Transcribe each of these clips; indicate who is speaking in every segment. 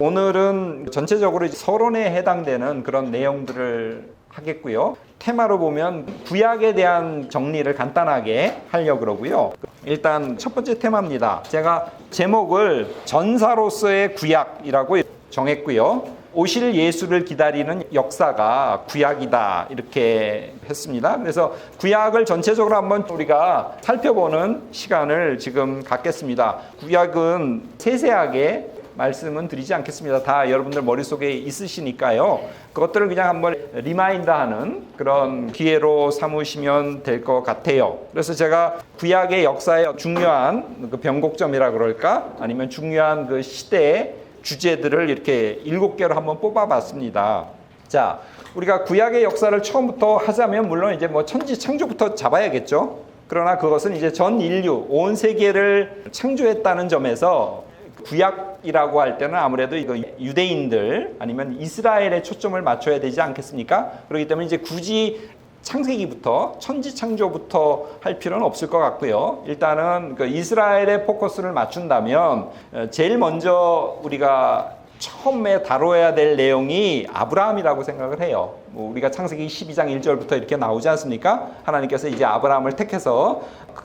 Speaker 1: 오늘은 전체적으로 서론에 해당되는 그런 내용들을 하겠고요. 테마로 보면 구약에 대한 정리를 간단하게 하려고 그러고요. 일단 첫 번째 테마입니다. 제가 제목을 전사로서의 구약이라고 정했고요. 오실 예수를 기다리는 역사가 구약이다 이렇게 했습니다. 그래서 구약을 전체적으로 한번 우리가 살펴보는 시간을 지금 갖겠습니다. 구약은 세세하게 말씀은 드리지 않겠습니다. 다 여러분들 머릿속에 있으시니까요. 그것들을 그냥 한번 리마인드하는 그런 기회로 삼으시면 될 것 같아요. 그래서 제가 구약의 역사의 중요한 그 변곡점이라 그럴까? 아니면 중요한 그 시대의 주제들을 이렇게 7개로 한번 뽑아봤습니다. 자, 우리가 구약의 역사를 처음부터 하자면 물론 이제 뭐 천지 창조부터 잡아야겠죠. 그러나 그것은 이제 전 인류, 온 세계를 창조했다는 점에서 구약이라고 할 때는 아무래도 이거 유대인들 아니면 이스라엘에 초점을 맞춰야 되지 않겠습니까? 그렇기 때문에 이제 굳이 창세기부터 천지 창조부터 할 필요는 없을 것 같고요. 일단은 그 이스라엘에 포커스를 맞춘다면 제일 먼저 우리가 처음에 다뤄야 될 내용이 아브라함이라고 생각을 해요. 뭐 우리가 창세기 12장 1절부터 이렇게 나오지 않습니까? 하나님께서 이제 아브라함을 택해서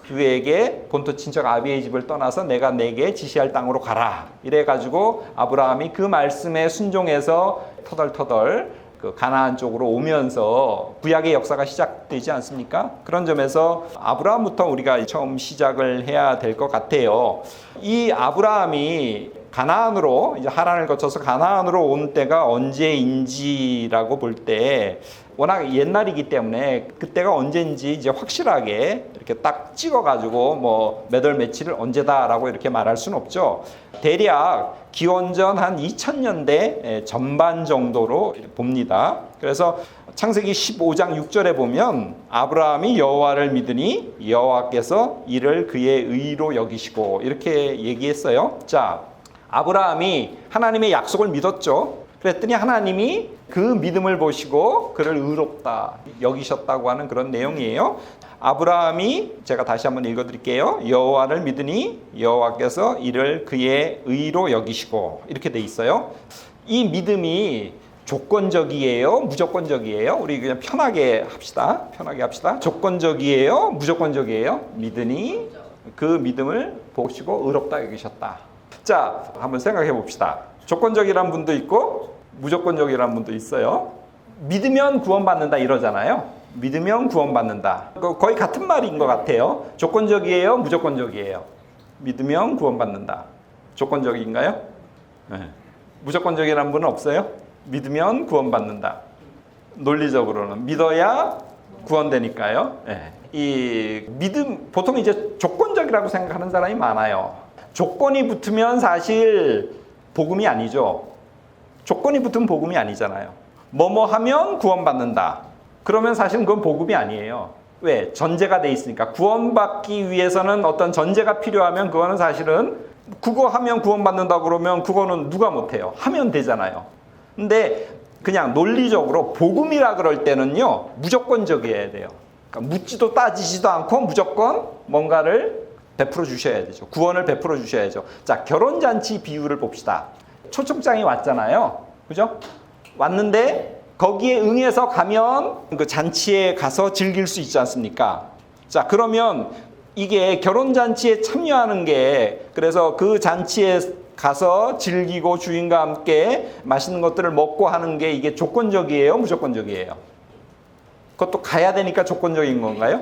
Speaker 1: 그에게 본토 친척 아비의 집을 떠나서 내가 내게 지시할 땅으로 가라. 이래가지고 아브라함이 그 말씀에 순종해서 터덜터덜 그 가나안 쪽으로 오면서 구약의 역사가 시작되지 않습니까? 그런 점에서 아브라함부터 우리가 처음 시작을 해야 될 것 같아요. 이 아브라함이 가나안으로 이제 하란을 거쳐서 가나안으로 온 때가 언제인지라고 볼 때 워낙 옛날이기 때문에 그때가 언제인지 이제 확실하게 이렇게 딱 찍어가지고 뭐 몇 월 며칠을 언제다라고 이렇게 말할 수는 없죠. 대략 기원전 한 2000년대 전반 정도로 봅니다. 그래서 창세기 15장 6절에 보면 아브라함이 여호와를 믿으니 여호와께서 이를 그의 의로 여기시고 이렇게 얘기했어요. 자, 아브라함이 하나님의 약속을 믿었죠. 그랬더니 하나님이 그 믿음을 보시고 그를 의롭다 여기셨다고 하는 그런 내용이에요. 아브라함이 제가 다시 한번 읽어드릴게요. 여호와를 믿으니 여호와께서 이를 그의 의로 여기시고 이렇게 돼 있어요. 이 믿음이 조건적이에요? 무조건적이에요? 우리 그냥 편하게 합시다. 편하게 합시다. 조건적이에요? 무조건적이에요? 믿으니 그 믿음을 보시고 의롭다 여기셨다. 자, 한번 생각해 봅시다. 조건적이란 분도 있고 무조건적이란 분도 있어요. 믿으면 구원받는다 이러잖아요. 믿으면 구원받는다. 거의 같은 말인 것 같아요. 조건적이에요? 무조건적이에요? 믿으면 구원받는다. 조건적인가요? 네. 무조건적이란 분은 없어요? 믿으면 구원받는다. 논리적으로는 믿어야 구원되니까요. 네. 이 믿음 보통 이제 조건적이라고 생각하는 사람이 많아요. 조건이 붙으면 사실 복음이 아니죠. 조건이 붙으면 복음이 아니잖아요. 뭐뭐 하면 구원받는다. 그러면 사실은 그건 복음이 아니에요. 왜? 전제가 돼 있으니까. 구원받기 위해서는 어떤 전제가 필요하면 그거는 사실은 그거 하면 구원받는다 그러면 그거는 누가 못해요. 하면 되잖아요. 근데 그냥 논리적으로 복음이라 그럴 때는요. 무조건적이어야 돼요. 그러니까 묻지도 따지지도 않고 무조건 뭔가를 베풀어 주셔야 되죠. 구원을 베풀어 주셔야죠. 자, 결혼잔치 비유를 봅시다. 초청장이 왔잖아요. 그죠? 왔는데 거기에 응해서 가면 그 잔치에 가서 즐길 수 있지 않습니까? 자, 그러면 이게 결혼잔치에 참여하는 게 그래서 그 잔치에 가서 즐기고 주인과 함께 맛있는 것들을 먹고 하는 게 이게 조건적이에요? 무조건적이에요? 그것도 가야 되니까 조건적인 건가요?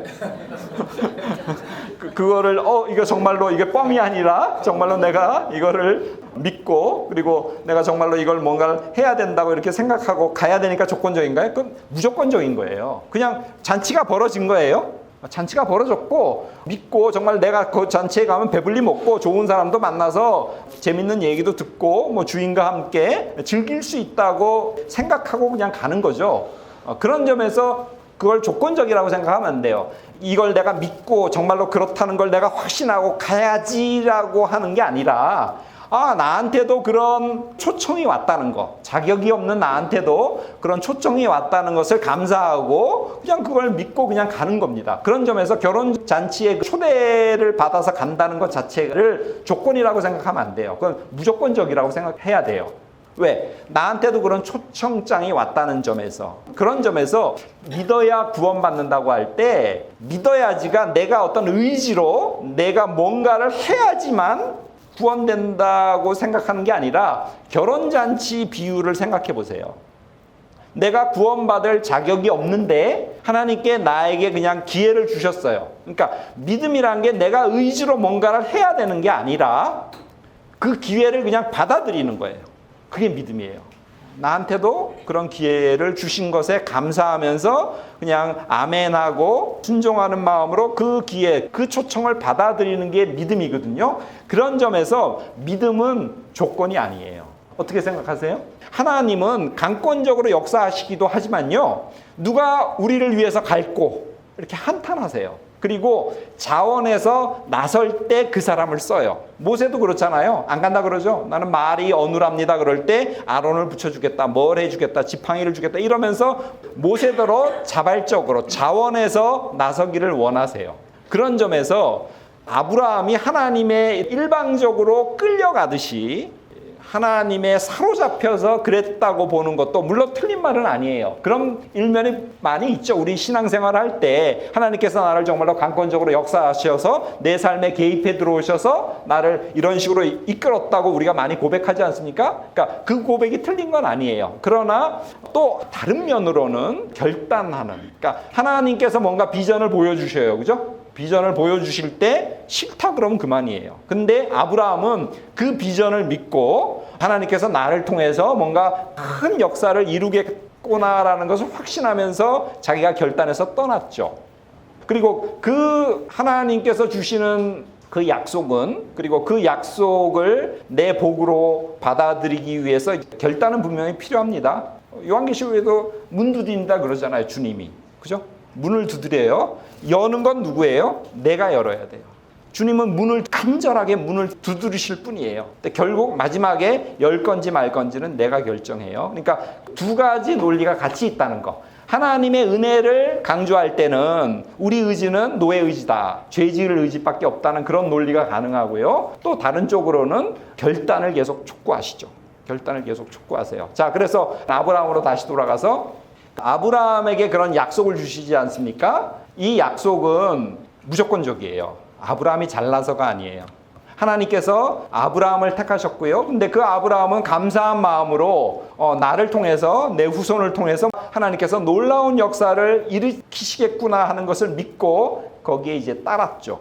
Speaker 1: 그거를 이거 정말로 이게 뻥이 아니라 정말로 내가 이거를 믿고 그리고 내가 정말로 이걸 뭔가를 해야 된다고 이렇게 생각하고 가야 되니까 조건적인가요? 그건 무조건적인 거예요. 그냥 잔치가 벌어진 거예요. 잔치가 벌어졌고 믿고 정말 내가 그 잔치에 가면 배불리 먹고 좋은 사람도 만나서 재밌는 얘기도 듣고 뭐 주인과 함께 즐길 수 있다고 생각하고 그냥 가는 거죠. 그런 점에서 그걸 조건적이라고 생각하면 안 돼요. 이걸 내가 믿고 정말로 그렇다는 걸 내가 확신하고 가야지라고 하는 게 아니라 나한테도 그런 초청이 왔다는 거, 자격이 없는 나한테도 그런 초청이 왔다는 것을 감사하고 그냥 그걸 믿고 그냥 가는 겁니다. 그런 점에서 결혼잔치에 초대를 받아서 간다는 것 자체를 조건이라고 생각하면 안 돼요. 그건 무조건적이라고 생각해야 돼요. 왜? 나한테도 그런 초청장이 왔다는 점에서, 그런 점에서 믿어야 구원받는다고 할 때 믿어야지가 내가 어떤 의지로 내가 뭔가를 해야지만 구원된다고 생각하는 게 아니라 결혼잔치 비유를 생각해 보세요. 내가 구원받을 자격이 없는데 하나님께 나에게 그냥 기회를 주셨어요. 그러니까 믿음이란 게 내가 의지로 뭔가를 해야 되는 게 아니라 그 기회를 그냥 받아들이는 거예요. 그게 믿음이에요. 나한테도 그런 기회를 주신 것에 감사하면서 그냥 아멘하고 순종하는 마음으로 그 기회, 그 초청을 받아들이는 게 믿음이거든요. 그런 점에서 믿음은 조건이 아니에요. 어떻게 생각하세요? 하나님은 강권적으로 역사하시기도 하지만요, 누가 우리를 위해서 갈고 이렇게 한탄하세요. 그리고 자원해서 나설 때 그 사람을 써요. 모세도 그렇잖아요. 안 간다 그러죠. 나는 말이 어눌합니다. 그럴 때 아론을 붙여주겠다, 뭘 해주겠다, 지팡이를 주겠다 이러면서 모세대로 자발적으로 자원해서 나서기를 원하세요. 그런 점에서 아브라함이 하나님의 일방적으로 끌려가듯이 하나님의 사로잡혀서 그랬다고 보는 것도 물론 틀린 말은 아니에요. 그런 일면이 많이 있죠. 우리 신앙생활을 할 때 하나님께서 나를 정말로 강권적으로 역사하셔서 내 삶에 개입해 들어오셔서 나를 이런 식으로 이끌었다고 우리가 많이 고백하지 않습니까? 그러니까 그 고백이 틀린 건 아니에요. 그러나 또 다른 면으로는 결단하는, 그러니까 하나님께서 뭔가 비전을 보여주셔요. 그죠? 비전을 보여주실 때 싫다 그러면 그만이에요. 근데 아브라함은 그 비전을 믿고 하나님께서 나를 통해서 뭔가 큰 역사를 이루겠구나라는 것을 확신하면서 자기가 결단해서 떠났죠. 그리고 그 하나님께서 주시는 그 약속은, 그리고 그 약속을 내 복으로 받아들이기 위해서 결단은 분명히 필요합니다. 요한계시록에도 문 두드린다 그러잖아요, 주님이. 그죠? 문을 두드려요. 여는 건 누구예요? 내가 열어야 돼요. 주님은 문을 간절하게 문을 두드리실 뿐이에요. 근데 결국 마지막에 열 건지 말 건지는 내가 결정해요. 그러니까 두 가지 논리가 같이 있다는 거. 하나님의 은혜를 강조할 때는 우리 의지는 노예 의지다, 죄 지을 의지밖에 없다는 그런 논리가 가능하고요. 또 다른 쪽으로는 결단을 계속 촉구하시죠. 결단을 계속 촉구하세요. 자, 그래서 아브라함으로 다시 돌아가서 아브라함에게 그런 약속을 주시지 않습니까? 이 약속은 무조건적이에요. 아브라함이 잘나서가 아니에요. 하나님께서 아브라함을 택하셨고요. 근데 그 아브라함은 감사한 마음으로 나를 통해서, 내 후손을 통해서 하나님께서 놀라운 역사를 일으키시겠구나 하는 것을 믿고 거기에 이제 따랐죠.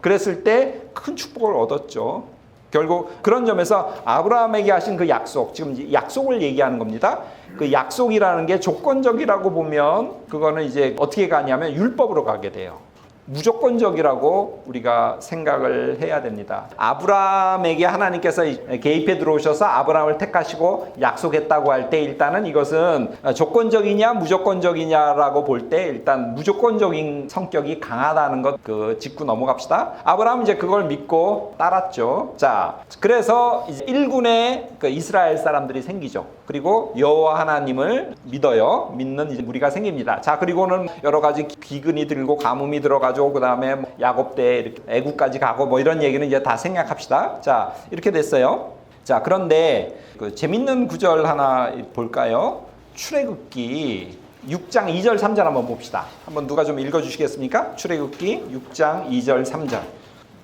Speaker 1: 그랬을 때 큰 축복을 얻었죠. 결국 그런 점에서 아브라함에게 하신 그 약속, 지금 약속을 얘기하는 겁니다. 그 약속이라는 게 조건적이라고 보면 그거는 이제 어떻게 가냐면 율법으로 가게 돼요. 무조건적이라고 우리가 생각을 해야 됩니다. 아브라함에게 하나님께서 개입해 들어오셔서 아브라함을 택하시고 약속했다고 할 때 일단은 이것은 조건적이냐 무조건적이냐라고 볼 때 일단 무조건적인 성격이 강하다는 것 그 짚고 넘어갑시다. 아브라함은 이제 그걸 믿고 따랐죠. 자, 그래서 이제 1군의 그 이스라엘 사람들이 생기죠. 그리고 여호와 하나님을 믿어요. 믿는 이제 무리가 생깁니다. 자, 그리고는 여러 가지 기근이 들고 가뭄이 들어가지고 그 다음에 야곱 때 이렇게 애국까지 가고 뭐 이런 얘기는 이제 다 생략합시다. 자, 이렇게 됐어요. 자, 그런데 그 재밌는 구절 하나 볼까요? 출애굽기 6장 2절 3절 한번 봅시다. 한번 누가 좀 읽어주시겠습니까? 출애굽기 6장 2절 3절.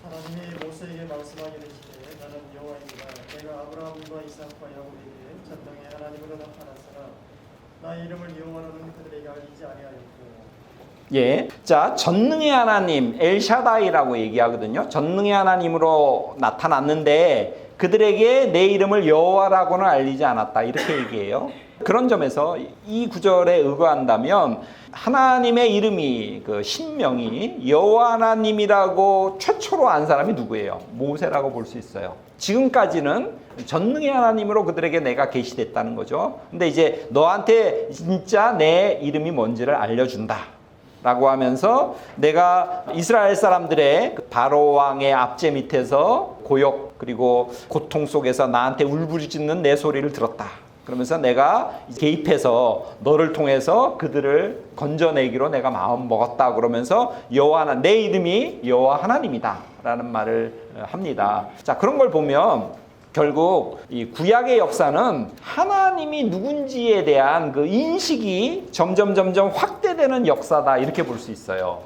Speaker 2: 하나님이 모세에게 말씀하기를 이르시되 나는 여호와이니라 내가 아브라함과 이삭과 야곱에게 전능의 하나님으로 나타났으나 나의 이름을 여호와라는 그들에게 알리지 아니하였고.
Speaker 1: 예, 자, 전능의 하나님 엘샤다이라고 얘기하거든요. 전능의 하나님으로 나타났는데 그들에게 내 이름을 여호와라고는 알리지 않았다, 이렇게 얘기해요. 그런 점에서 이 구절에 의거한다면 하나님의 이름이, 그 신명이 여호와 하나님이라고 최초로 안 사람이 누구예요? 모세라고 볼 수 있어요. 지금까지는 전능의 하나님으로 그들에게 내가 계시됐다는 거죠. 근데 이제 너한테 진짜 내 이름이 뭔지를 알려준다 라고 하면서 내가 이스라엘 사람들의 바로 왕의 압제 밑에서 고역 그리고 고통 속에서 나한테 울부짖는 내 소리를 들었다. 그러면서 내가 개입해서 너를 통해서 그들을 건져내기로 내가 마음 먹었다. 그러면서 여호와, 내 이름이 여호와 하나님이다 라는 말을 합니다. 자, 그런 걸 보면 결국 이 구약의 역사는 하나님이 누군지에 대한 그 인식이 점점 확대되는 역사다, 이렇게 볼 수 있어요.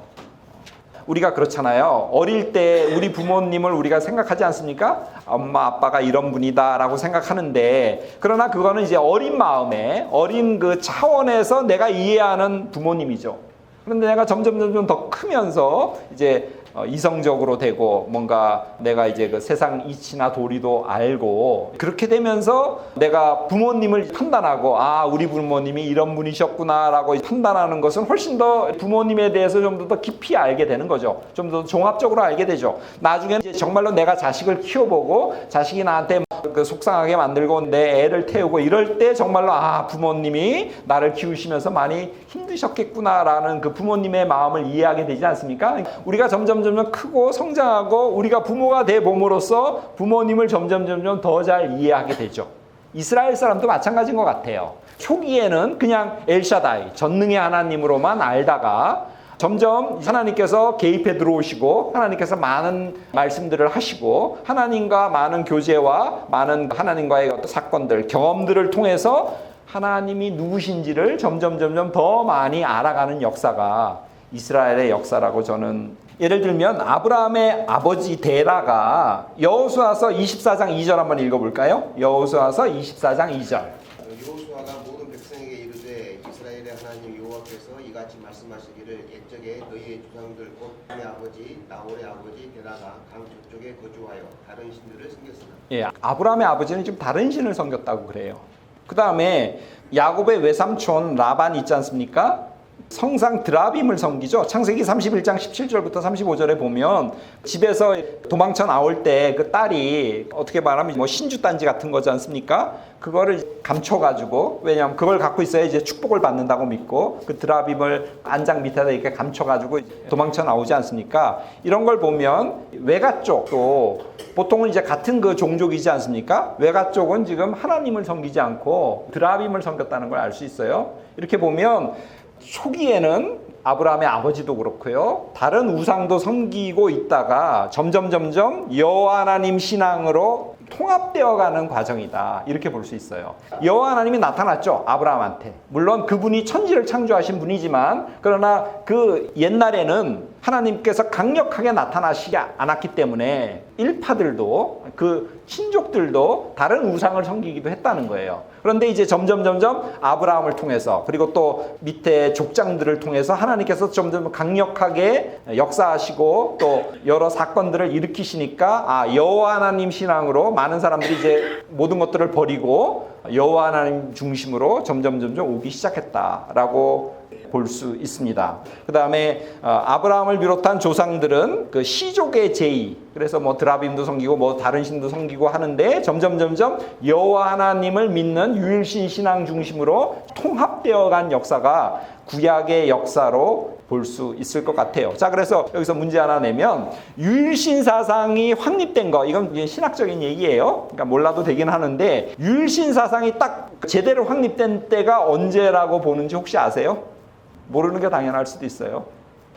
Speaker 1: 우리가 그렇잖아요. 어릴 때 우리 부모님을 우리가 생각하지 않습니까? 엄마 아빠가 이런 분이다 라고 생각하는데, 그러나 그거는 이제 어린 마음에, 어린 그 차원에서 내가 이해하는 부모님이죠. 그런데 내가 점점 더 크면서 이제 이성적으로 되고, 뭔가 내가 이제 그 세상 이치나 도리도 알고, 그렇게 되면서 내가 부모님을 판단하고, 아, 우리 부모님이 이런 분이셨구나 라고 판단하는 것은 훨씬 더 부모님에 대해서 좀 더 깊이 알게 되는 거죠. 좀 더 종합적으로 알게 되죠. 나중에 이제 정말로 내가 자식을 키워보고, 자식이 나한테 그 속상하게 만들고 내 애를 태우고 이럴 때 정말로, 아, 부모님이 나를 키우시면서 많이 힘드셨겠구나라는 그 부모님의 마음을 이해하게 되지 않습니까? 우리가 점점 크고 성장하고 우리가 부모가 돼 봄으로써 부모님을 점점 더 잘 이해하게 되죠. 이스라엘 사람도 마찬가지인 것 같아요. 초기에는 그냥 엘샤다이, 전능의 하나님으로만 알다가 점점 하나님께서 개입해 들어오시고, 하나님께서 많은 말씀들을 하시고, 하나님과 많은 교제와 많은 하나님과의 어떤 사건들, 경험들을 통해서 하나님이 누구신지를 점점 더 많이 알아가는 역사가 이스라엘의 역사라고 저는, 예를 들면 아브라함의 아버지 데라가 여호수아서 24장 2절 한번 읽어볼까요? 여호수아서 24장 2절.
Speaker 3: 여호수아가 모든 백성에게 이르되 이스라엘의 하나님 여호와께서 이같이 말씀하시기를 옛적에 너희의 조상들 곧 내 아버지 나홀의 아버지 데라가 강 저쪽에 거주하여 다른 신들을 섬겼으나.
Speaker 1: 예, 아브라함의 아버지는 지금 다른 신을 섬겼다고 그래요. 그 다음에 야곱의 외삼촌 라반 있지 않습니까? 성상 드라빔을 섬기죠. 창세기 31장 17절부터 35절에 보면 집에서 도망쳐 나올 때 그 딸이 어떻게 말하면 뭐 신주단지 같은 거지 않습니까? 그거를 감춰가지고, 왜냐하면 그걸 갖고 있어야 이제 축복을 받는다고 믿고 그 드라빔을 안장 밑에다 이렇게 감춰가지고 도망쳐 나오지 않습니까? 이런 걸 보면 외가 쪽도 보통은 이제 같은 그 종족이지 않습니까? 외가 쪽은 지금 하나님을 섬기지 않고 드라빔을 섬겼다는 걸 알 수 있어요. 이렇게 보면 초기에는 아브라함의 아버지도 그렇고요, 다른 우상도 섬기고 있다가 점점 여호와 하나님 신앙으로 통합되어가는 과정이다, 이렇게 볼 수 있어요. 여호와 하나님이 나타났죠, 아브라함한테. 물론 그분이 천지를 창조하신 분이지만, 그러나 그 옛날에는 하나님께서 강력하게 나타나시지 않았기 때문에 일파들도, 그 친족들도 다른 우상을 섬기기도 했다는 거예요. 그런데 이제 점점 아브라함을 통해서, 그리고 또 밑에 족장들을 통해서 하나님께서 점점 강력하게 역사하시고 또 여러 사건들을 일으키시니까, 아, 여호와 하나님 신앙으로 많은 사람들이 이제 모든 것들을 버리고 여호와 하나님 중심으로 점점 오기 시작했다라고 볼 수 있습니다. 그 다음에 아브라함을 비롯한 조상들은 그 시족의 제의, 그래서 뭐 드라빔도 섬기고 뭐 다른 신도 섬기고 하는데 점점 여호와 하나님을 믿는 유일신 신앙 중심으로 통합되어간 역사가 구약의 역사로 볼 수 있을 것 같아요. 자, 그래서 여기서 문제 하나 내면, 유일신 사상이 확립된 거, 이건 신학적인 얘기예요. 그러니까 몰라도 되긴 하는데, 유일신 사상이 딱 제대로 확립된 때가 언제라고 보는지 혹시 아세요? 모르는 게 당연할 수도 있어요.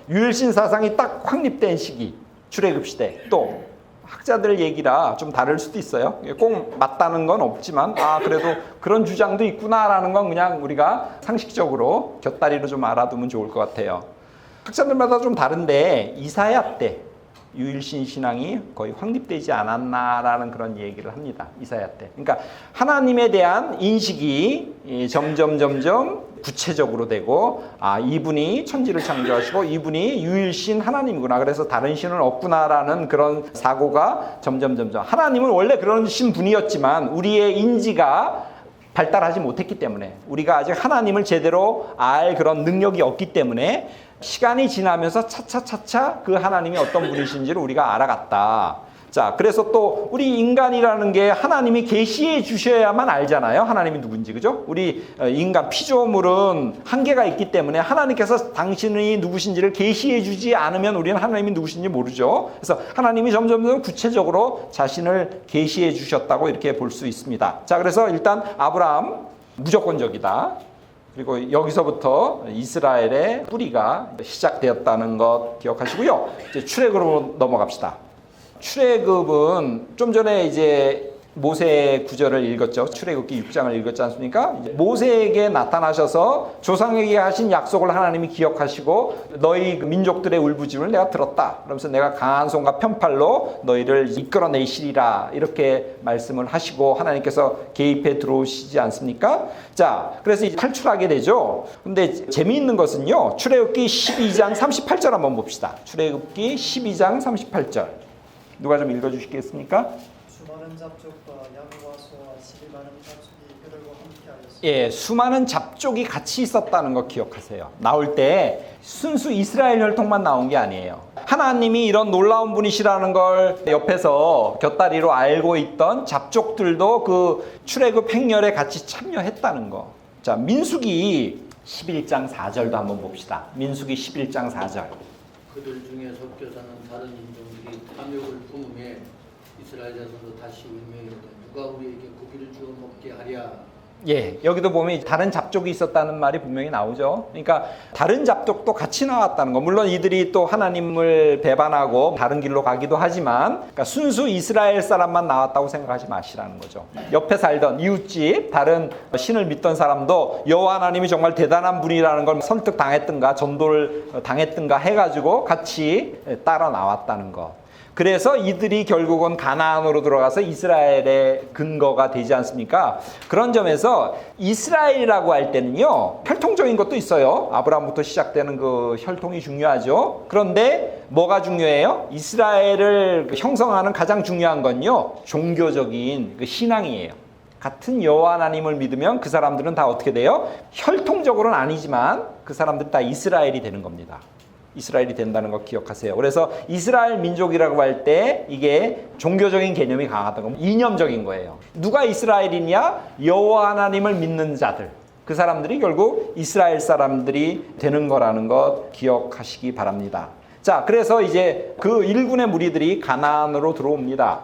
Speaker 1: 유일신 사상이 딱 확립된 시기, 출애굽 시대. 또 학자들 얘기라 좀 다를 수도 있어요. 꼭 맞다는 건 없지만, 아, 그래도 그런 주장도 있구나라는 건 그냥 우리가 상식적으로 곁다리로 좀 알아두면 좋을 것 같아요. 학자들마다 좀 다른데 이사야 때 유일신 신앙이 거의 확립되지 않았나라는 그런 얘기를 합니다. 이사야 때. 그러니까 하나님에 대한 인식이 점점 구체적으로 되고, 아, 이분이 천지를 창조하시고 이분이 유일신 하나님이구나, 그래서 다른 신은 없구나라는 그런 사고가 점점 하나님은 원래 그런 신분이었지만 우리의 인지가 발달하지 못했기 때문에, 우리가 아직 하나님을 제대로 알 그런 능력이 없기 때문에 시간이 지나면서 차차 그 하나님이 어떤 분이신지를 우리가 알아갔다. 자, 그래서 또 우리 인간이라는 게 하나님이 계시해 주셔야만 알잖아요. 하나님이 누군지, 그죠? 우리 인간 피조물은 한계가 있기 때문에 하나님께서 당신이 누구신지를 계시해 주지 않으면 우리는 하나님이 누구신지 모르죠. 그래서 하나님이 점점 구체적으로 자신을 계시해 주셨다고 이렇게 볼 수 있습니다. 자, 그래서 일단 아브라함 무조건적이다. 그리고 여기서부터 이스라엘의 뿌리가 시작되었다는 것 기억하시고요. 이제 출애굽으로 넘어갑시다. 출애굽은 좀 전에 이제 모세 구절을 읽었죠. 출애굽기 6장을 읽었지 않습니까? 이제 모세에게 나타나셔서 조상에게 하신 약속을 하나님이 기억하시고 너희 민족들의 울부짖음을 내가 들었다. 그러면서 내가 강한 손과 편팔로 너희를 이끌어내시리라 이렇게 말씀을 하시고 하나님께서 개입해 들어오시지 않습니까? 자, 그래서 이제 탈출하게 되죠. 근데 재미있는 것은요. 출애굽기 12장 38절 한번 봅시다. 출애굽기 12장 38절. 누가 좀 읽어주시겠습니까?
Speaker 2: 수많은 잡족과 양과 소와 실이 많은 잡속이 그들과 함께하였으며
Speaker 1: 예, 수많은 잡족이 같이 있었다는 거 기억하세요. 나올 때 순수 이스라엘 혈통만 나온 게 아니에요. 하나님이 이런 놀라운 분이시라는 걸 옆에서 곁다리로 알고 있던 잡족들도 그 출애굽 행렬에 같이 참여했다는 거. 자, 민수기 11장 4절도 한번 봅시다. 민수기 11장 4절.
Speaker 4: 그들 중에 섞여 사는 다른 인종들이 탐욕을 품음에 이스라엘 자손도 다시 운명이되 누가 우리에게 고기를 주어 먹게 하랴.
Speaker 1: 예, 여기도 보면 다른 잡족이 있었다는 말이 분명히 나오죠. 그러니까 다른 잡족도 같이 나왔다는 거. 물론 이들이 또 하나님을 배반하고 다른 길로 가기도 하지만 그러니까 순수 이스라엘 사람만 나왔다고 생각하지 마시라는 거죠. 옆에 살던 이웃집 다른 신을 믿던 사람도 여호와 하나님이 정말 대단한 분이라는 걸 설득당했든가 전도를 당했든가 해가지고 같이 따라 나왔다는 거. 그래서 이들이 결국은 가나안으로 들어가서 이스라엘의 근거가 되지 않습니까? 그런 점에서 이스라엘이라고 할 때는요, 혈통적인 것도 있어요. 아브라함부터 시작되는 그 혈통이 중요하죠. 그런데 뭐가 중요해요? 이스라엘을 형성하는 가장 중요한 건요, 종교적인 그 신앙이에요. 같은 여호와 하나님을 믿으면 그 사람들은 다 어떻게 돼요? 혈통적으로는 아니지만 그 사람들은 다 이스라엘이 되는 겁니다. 이스라엘이 된다는 거 기억하세요. 그래서 이스라엘 민족이라고 할 때 이게 종교적인 개념이 강하다고 이념적인 거예요. 누가 이스라엘이냐? 여호와 하나님을 믿는 자들. 그 사람들이 결국 이스라엘 사람들이 되는 거라는 것 기억하시기 바랍니다. 자, 그래서 이제 그 일군의 무리들이 가나안으로 들어옵니다.